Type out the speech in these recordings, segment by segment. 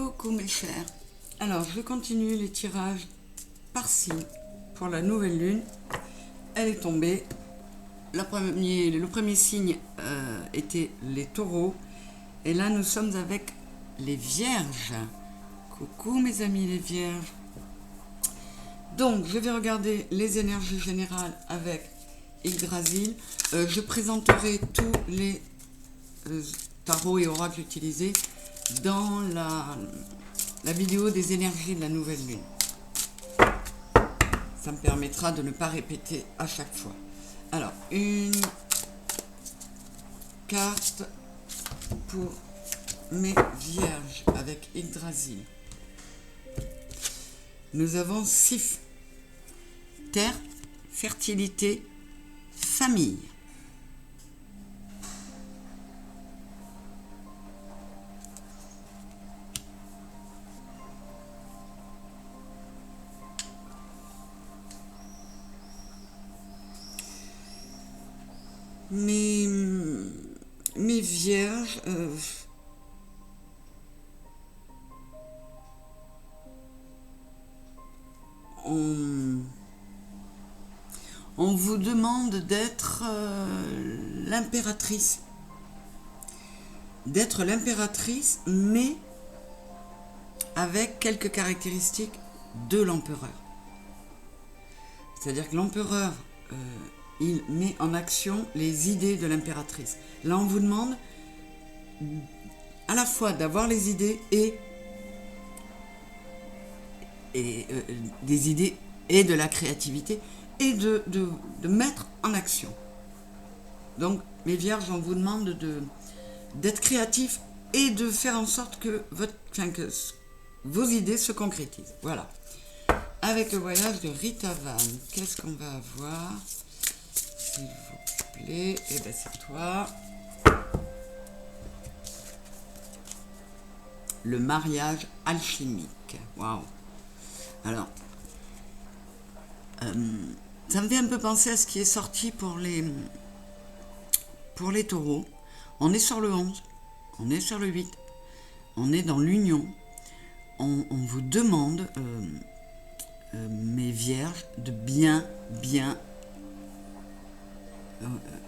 Coucou mes chers. Alors je continue les tirages par signe pour la nouvelle lune. Elle est tombée. Le premier signe était les taureaux. Et là nous sommes avec les vierges. Coucou mes amis les vierges. Donc je vais regarder les énergies générales avec Yggdrasil. Je présenterai tous les tarots et oracles utilisés dans la vidéo des énergies de la nouvelle lune. Ça me permettra de ne pas répéter à chaque fois. Alors, une carte pour mes vierges avec Yggdrasil. Nous avons Sif, terre, fertilité, famille. Mes vierges, on vous demande d'être l'impératrice. D'être l'impératrice, mais avec quelques caractéristiques de l'empereur. C'est-à-dire que l'empereur, il met en action les idées de l'impératrice. Là, on vous demande à la fois d'avoir les idées et des idées et de la créativité et de mettre en action. Donc, les vierges, on vous demande d'être créatifs et de faire en sorte que vos idées se concrétisent. Voilà. Avec le voyage de Ritavan, qu'est-ce qu'on va avoir ? S'il vous plaît, et bien c'est toi. Le mariage alchimique. Waouh. Alors, ça me fait un peu penser à ce qui est sorti pour les taureaux. On est sur le 11, on est sur le 8, on est dans l'union. On vous demande, mes vierges, de bien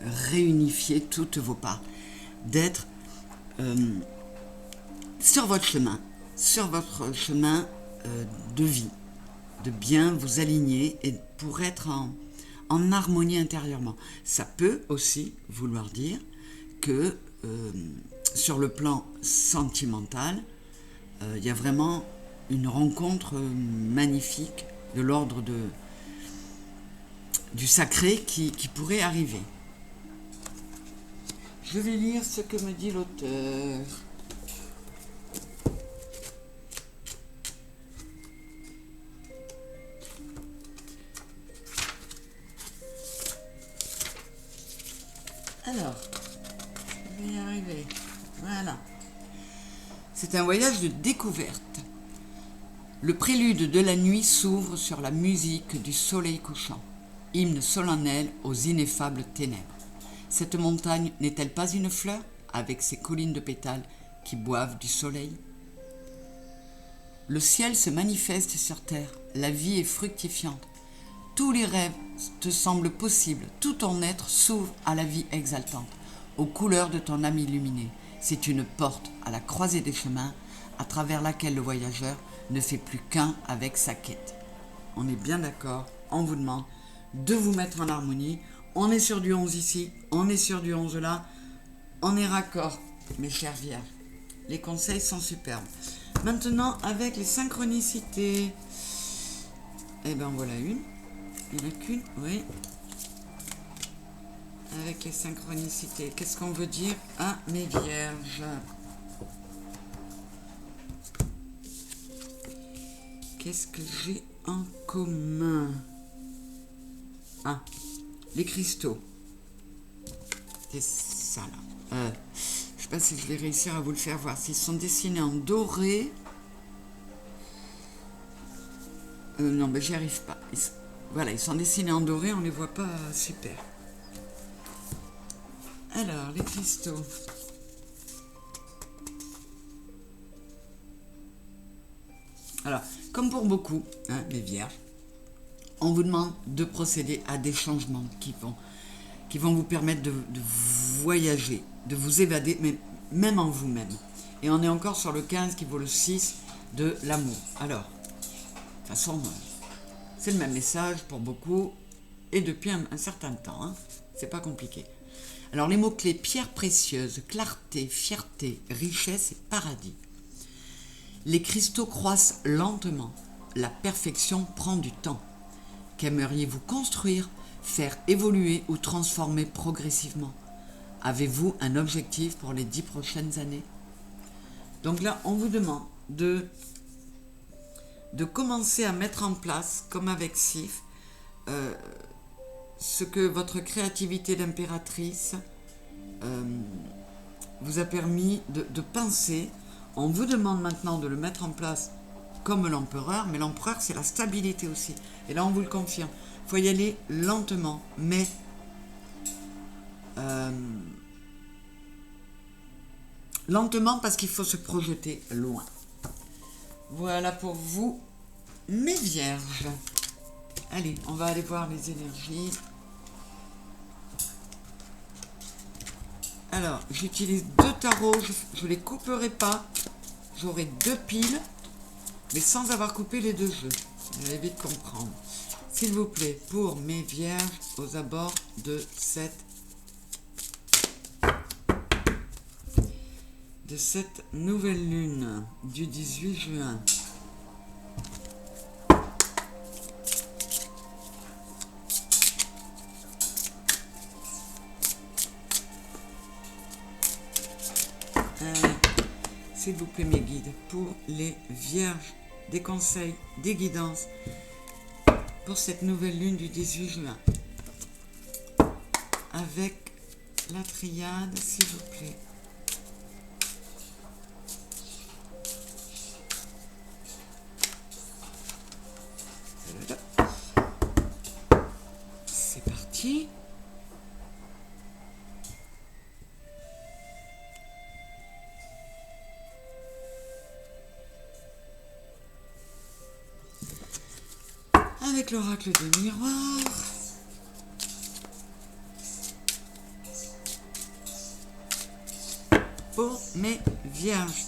réunifier toutes vos parts, d'être sur votre chemin de vie, de bien vous aligner et pour être en harmonie intérieurement. Ça peut aussi vouloir dire que sur le plan sentimental, il y a vraiment une rencontre magnifique de l'ordre du sacré qui pourrait arriver. Je vais lire ce que me dit l'auteur. Alors, je vais y arriver. Voilà. C'est un voyage de découverte. Le prélude de la nuit s'ouvre sur la musique du soleil couchant, hymne solennel aux ineffables ténèbres. Cette montagne n'est-elle pas une fleur, avec ses collines de pétales qui boivent du soleil ? Le ciel se manifeste sur terre, la vie est fructifiante. Tous les rêves te semblent possibles, tout ton être s'ouvre à la vie exaltante, aux couleurs de ton âme illuminée. C'est une porte à la croisée des chemins, à travers laquelle le voyageur ne fait plus qu'un avec sa quête. On est bien d'accord, on vous demande de vous mettre en harmonie. On est sur du 11 ici, on est sur du 11 là, on est raccord, mes chers vierges. Les conseils sont superbes. Maintenant, avec les synchronicités, eh bien voilà une. Il n'y en a qu'une, oui. Avec les synchronicités, qu'est-ce qu'on veut dire à mes vierges ? Qu'est-ce que j'ai en commun ? Ah, les cristaux. C'est ça là. Je ne sais pas si je vais réussir à vous le faire voir. S'ils sont dessinés en doré. Non, mais j'y arrive pas. Voilà, ils sont dessinés en doré, on ne les voit pas super. Alors, les cristaux. Alors, comme pour beaucoup, hein, les vierges, on vous demande de procéder à des changements qui vont vous permettre de voyager, de vous évader, mais même en vous-même. Et on est encore sur le 15 qui vaut le 6 de l'amour. Alors, de toute façon, c'est le même message pour beaucoup et depuis un certain temps. Hein. C'est pas compliqué. Alors, les mots-clés pierre précieuse, clarté, fierté, richesse et paradis. Les cristaux croissent lentement. La perfection prend du temps. Qu'aimeriez-vous construire, faire évoluer ou transformer progressivement? Avez-vous un objectif pour les 10 prochaines années? Donc là, on vous demande de commencer à mettre en place, comme avec Sif, ce que votre créativité d'impératrice vous a permis de penser. On vous demande maintenant de le mettre en place comme l'empereur, mais l'empereur, c'est la stabilité aussi. Et là, on vous le confirme. Il faut y aller lentement, mais lentement parce qu'il faut se projeter loin. Voilà pour vous, mes vierges. Allez, on va aller voir les énergies. Alors, j'utilise 2 tarots, je ne les couperai pas. J'aurai 2 piles, mais sans avoir coupé les 2 jeux. Vous allez vite comprendre. S'il vous plaît, pour mes vierges aux abords de cette nouvelle lune du 18 juin. S'il vous plaît, mes guides, pour les vierges, des conseils, des guidances pour cette nouvelle lune du 18 juin. Avec la triade, s'il vous plaît. C'est parti. Avec l'oracle des miroirs. Pour mes vierges,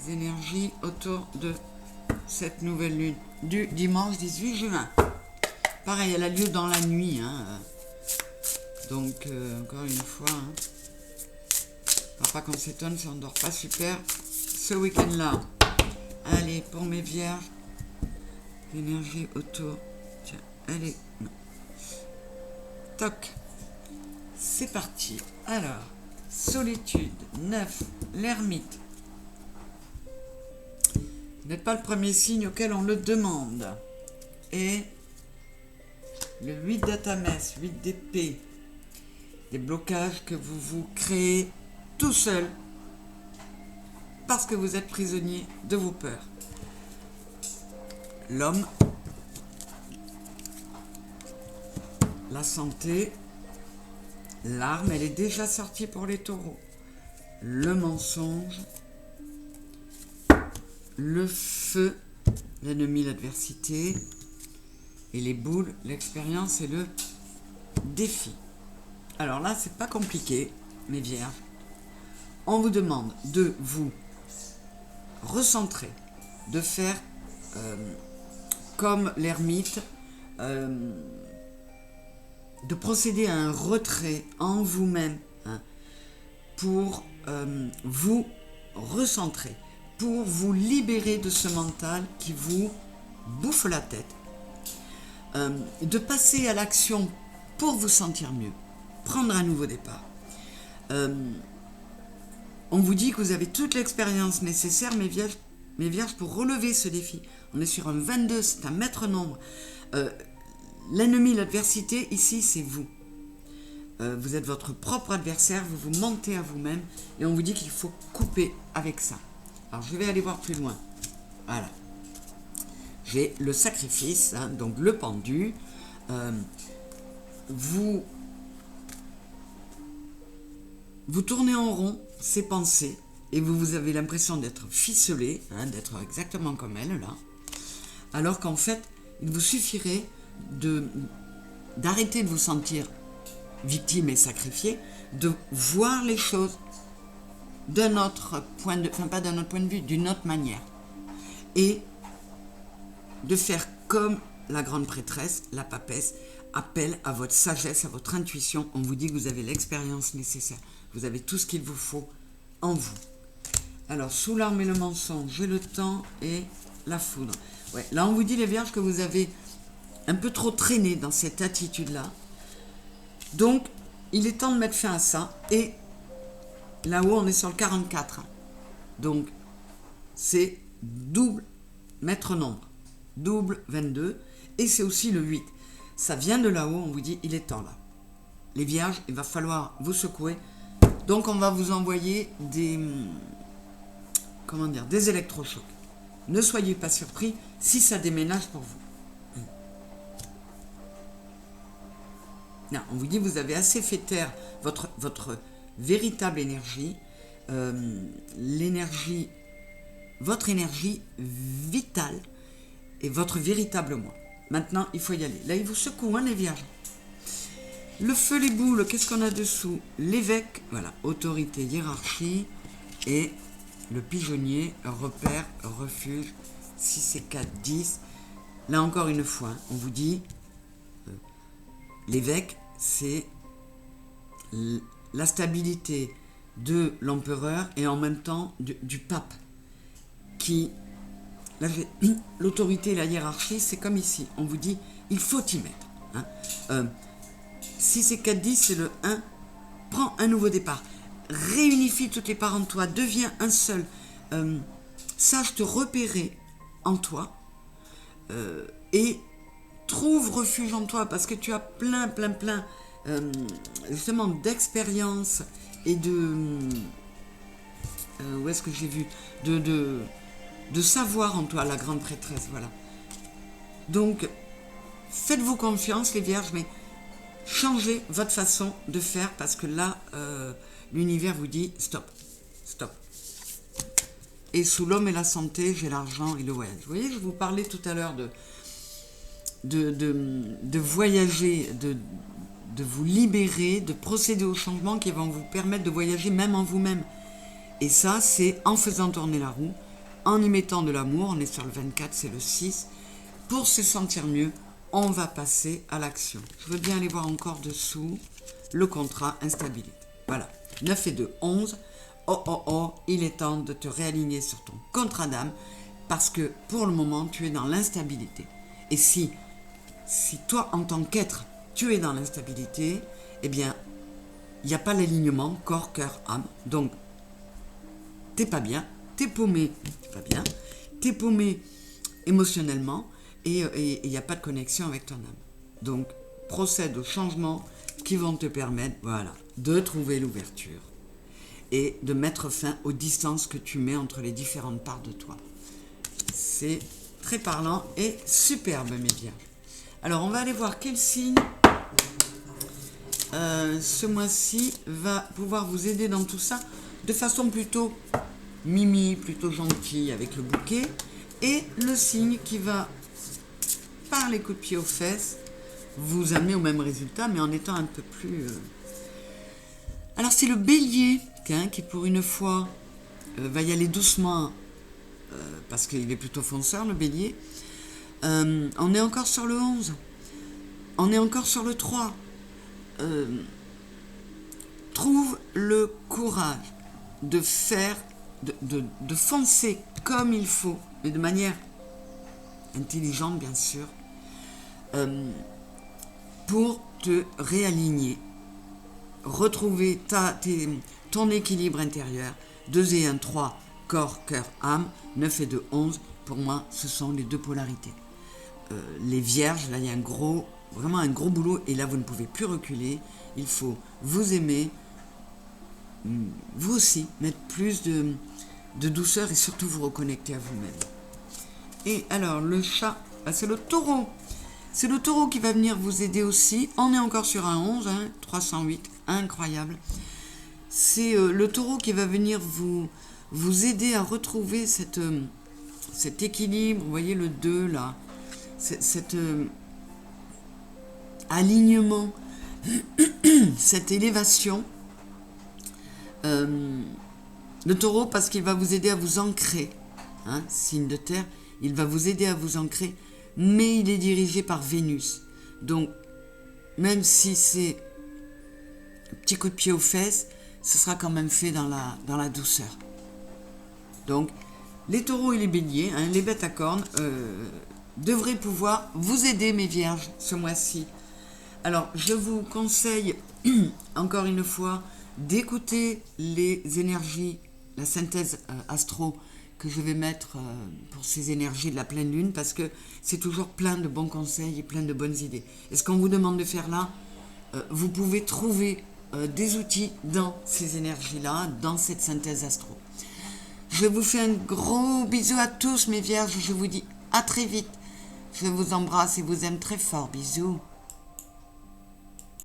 énergies autour de cette nouvelle lune du dimanche 18 juin. Pareil, elle a lieu dans la nuit. Hein. Donc, encore une fois, hein. Alors, pas qu'on s'étonne si on ne dort pas super ce week-end-là. Allez, pour mes vierges, l'énergie autour. Tiens, allez. Non. Toc. C'est parti. Alors, solitude, 9, l'ermite. Vous n'êtes pas le premier signe auquel on le demande. Et le 8 d'atamès, 8 d'épée. Des blocages que vous vous créez tout seul parce que vous êtes prisonnier de vos peurs. L'homme, la santé, l'arme, elle est déjà sortie pour les taureaux. Le mensonge, le feu, l'ennemi, l'adversité, et les boules, l'expérience et le défi. Alors là, c'est pas compliqué, mes vierges. On vous demande de vous recentrer, de faire comme l'ermite, de procéder à un retrait en vous-même, hein, pour vous recentrer, pour vous libérer de ce mental qui vous bouffe la tête, de passer à l'action pour vous sentir mieux, prendre un nouveau départ. On vous dit que vous avez toute l'expérience nécessaire, mes vierges, pour relever ce défi. On est sur un 22, c'est un maître nombre. L'ennemi, l'adversité, ici, c'est vous. Vous êtes votre propre adversaire, vous vous mentez à vous-même, et on vous dit qu'il faut couper avec ça. Alors, je vais aller voir plus loin. Voilà. J'ai le sacrifice, hein, donc le pendu. Vous tournez en rond ces pensées, et vous avez l'impression d'être ficelé, hein, d'être exactement comme elle, là, alors qu'en fait, il vous suffirait d'arrêter de vous sentir victime et sacrifié, de voir les choses d'un autre point de vue, enfin pas d'un autre point de vue, d'une autre manière, et de faire comme la grande prêtresse, la papesse, appelle à votre sagesse, à votre intuition. On vous dit que vous avez l'expérience nécessaire, vous avez tout ce qu'il vous faut en vous. Alors, sous l'arme et le mensonge, le temps et la foudre. Ouais, là, on vous dit, les vierges, que vous avez un peu trop traîné dans cette attitude-là. Donc, il est temps de mettre fin à ça. Et là-haut, on est sur le 44. Donc, c'est double maître nombre. Double 22. Et c'est aussi le 8. Ça vient de là-haut, on vous dit, il est temps là. Les vierges, il va falloir vous secouer. Donc, on va vous envoyer des électrochocs. Ne soyez pas surpris si ça déménage pour vous. Non, on vous dit, vous avez assez fait taire votre véritable énergie, votre énergie vitale et votre véritable moi. Maintenant, il faut y aller. Là, il vous secoue, hein, les vierges. Le feu, les boules, qu'est-ce qu'on a dessous? L'évêque, voilà, autorité, hiérarchie, et le pigeonnier, repère, refuge, 6 et 4, 10. Là, encore une fois, on vous dit, l'évêque, c'est la stabilité de l'empereur et en même temps du pape, qui... L'autorité et la hiérarchie, c'est comme ici. On vous dit, il faut y mettre. Hein. 6 et 4, 10, c'est le 1. Prends un nouveau départ. Réunifie toutes les parts en toi. Deviens un seul. Sache te repérer en toi. Et trouve refuge en toi. Parce que tu as plein, justement, d'expérience et de... où est-ce que j'ai vu de savoir en toi, la grande prêtresse, voilà. Donc, faites-vous confiance, les vierges, mais changez votre façon de faire, parce que là, l'univers vous dit stop, stop. Et sous l'homme et la santé, j'ai l'argent et le voyage. Vous voyez, je vous parlais tout à l'heure de voyager, de vous libérer, de procéder aux changements qui vont vous permettre de voyager même en vous-même. Et ça, c'est en faisant tourner la roue, en y mettant de l'amour. On est sur le 24, c'est le 6. Pour se sentir mieux, on va passer à l'action. Je veux bien aller voir encore dessous le contrat instabilité. Voilà, 9 et 2, 11. Oh, il est temps de te réaligner sur ton contrat d'âme, parce que pour le moment, tu es dans l'instabilité. Et si toi, en tant qu'être, tu es dans l'instabilité, eh bien, il n'y a pas l'alignement corps, cœur, âme. Donc, t'es pas bien, t'es paumé, t'es pas bien, t'es paumé émotionnellement, et il n'y a pas de connexion avec ton âme. Donc, procède aux changements qui vont te permettre, voilà, de trouver l'ouverture et de mettre fin aux distances que tu mets entre les différentes parts de toi. C'est très parlant et superbe, mes vierges. Alors, on va aller voir quel signe ce mois-ci va pouvoir vous aider dans tout ça, de façon plutôt mimi, plutôt gentille, avec le bouquet, et le signe qui va, par les coups de pied aux fesses, vous amener au même résultat, mais en étant un peu plus... Alors, c'est le bélier, qui pour une fois va y aller doucement, parce qu'il est plutôt fonceur, le bélier. On est encore sur le 11. On est encore sur le 3. Trouve le courage de faire, de foncer comme il faut, mais de manière intelligente, bien sûr, pour te réaligner, retrouver ton équilibre intérieur. 2 et 1, 3, corps, cœur, âme. 9 et 2, 11. Pour moi, ce sont les deux polarités. Les vierges, là, il y a vraiment un gros boulot, et là, vous ne pouvez plus reculer. Il faut vous aimer, vous aussi, mettre plus de douceur et surtout vous reconnecter à vous-même. Et alors, le chat, c'est le taureau. C'est le taureau qui va venir vous aider aussi. On est encore sur un 11, 308, incroyable. C'est le taureau qui va venir vous vous aider à retrouver cet équilibre, vous voyez le 2 là, cet alignement, cette élévation. Le taureau, parce qu'il va vous aider à vous ancrer, hein, signe de terre, il va vous aider à vous ancrer, mais il est dirigé par Vénus. Donc, même si c'est un petit coup de pied aux fesses, ce sera quand même fait dans la douceur. Donc, les taureaux et les béliers, hein, les bêtes à cornes, devraient pouvoir vous aider, mes vierges, ce mois-ci. Alors, je vous conseille, encore une fois, d'écouter les énergies, la synthèse astro que je vais mettre pour ces énergies de la pleine lune, parce que c'est toujours plein de bons conseils et plein de bonnes idées. Et ce qu'on vous demande de faire là, vous pouvez trouver des outils dans ces énergies-là, dans cette synthèse astro. Je vous fais un gros bisou à tous mes vierges, je vous dis à très vite. Je vous embrasse et vous aime très fort, bisous.